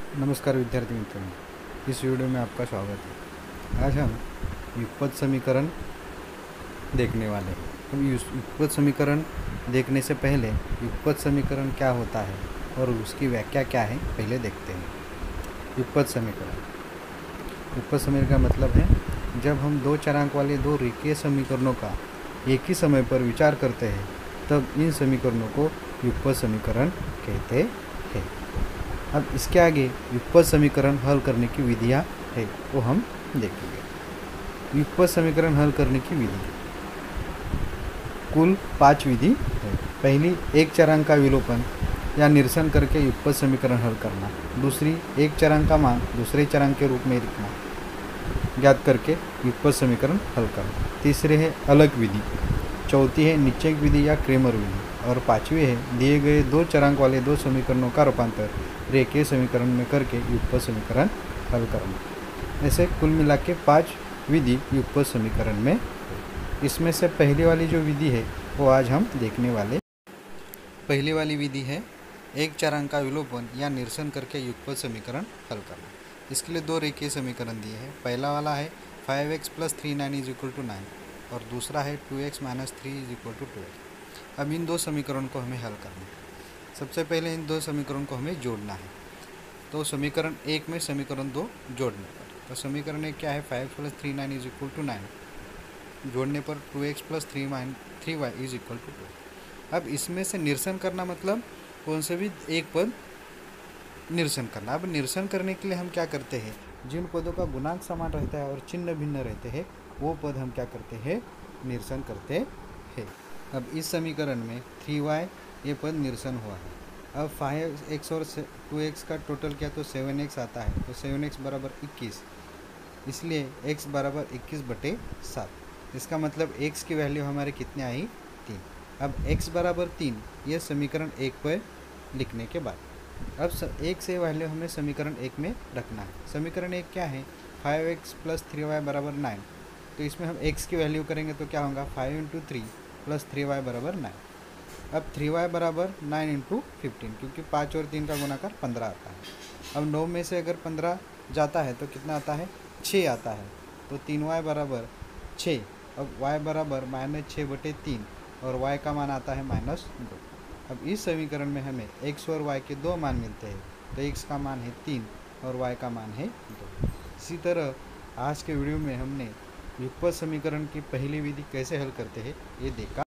नमस्कार विद्यार्थी मित्रों, इस वीडियो में आपका स्वागत है। आज हम युगपत समीकरण देखने वाले हैं। तो युगपत समीकरण देखने से पहले युगपत समीकरण क्या होता है और उसकी व्याख्या क्या है पहले देखते हैं। युगपत समीकरण का मतलब है जब हम दो चरांक वाले दो रेखीय समीकरणों का एक ही समय पर विचार करते हैं तब इन समीकरणों को युगपत समीकरण कहते हैं। अब इसके आगे युगपत समीकरण हल करने की विधियाँ है वो हम देखेंगे। युगपत समीकरण हल करने की विधि कुल 5 विधि है। पहली, एक चरांक का विलोपन या निरसन करके युगपत समीकरण हल करना। दूसरी, एक चरांक का मान दूसरे चरांक के रूप में लिखना ज्ञात करके युगपत समीकरण हल करना। तीसरे है अलग विधि। चौथी है निश्चयक विधि या क्रेमर विधि। और पांचवी है दिए गए दो चरांक वाले दो समीकरणों का रूपांतर रेखीय समीकरण में करके युगपत समीकरण हल करना। ऐसे कुल मिला के 5 विधि युगपत समीकरण में। इसमें से पहली वाली जो विधि है वो आज हम देखने वाले। पहली वाली विधि है एक चरांक का विलोपन या निरसन करके युगपत समीकरण हल करना। इसके लिए दो रेखीय समीकरण दिए हैं। पहला वाला है 5x + 3 = 9 और दूसरा है 2x - 3 = 12। अब इन दो समीकरण को हमें हल करना है। सबसे पहले इन दो समीकरण को हमें जोड़ना है। तो समीकरण 1 में समीकरण 2 जोड़ने पर, तो समीकरण 1 क्या है, 5 + 3 = 9 जोड़ने पर 2x + 3y = 2। अब इसमें से निरसन करना मतलब कौन से भी एक पद निरसन करना। अब निरसन करने के लिए हम क्या करते हैं, जिन पदों का गुणांक समान रहता है और चिन्ह भिन्न रहते हैं वो पद हम क्या करते हैं, निरसन करते हैं। अब इस समीकरण में 3y ये पद निरसन हुआ है। अब 5x और 2x का टोटल किया तो 7x आता है, तो 7x = 21, इसलिए x = 21/7। इसका मतलब x की वैल्यू हमारे कितने आई, 3। अब x = 3 ये समीकरण 1 पर लिखने के बाद अब 1 से वैल्यू हमें समीकरण 1 में रखना है। समीकरण 1 क्या है, 5x + 3y = 9, तो इसमें हम x की वैल्यू करेंगे तो क्या होगा, 5 × 3 + 3y = 9। अब 3y = 9 × 15, क्योंकि 5 और 3 का गुणाकार 15 आता है। अब 9 में से अगर 15 जाता है तो कितना आता है, 6 आता है, तो 3y = 6। अब y = -6/3 और y का मान आता है -2। अब इस समीकरण में हमें x और y के दो मान मिलते हैं, तो x का मान है 3 और y का मान है 2। इसी तरह आज के वीडियो में हमने युगपत समीकरण की पहली विधि कैसे हल करते हैं ये देखा।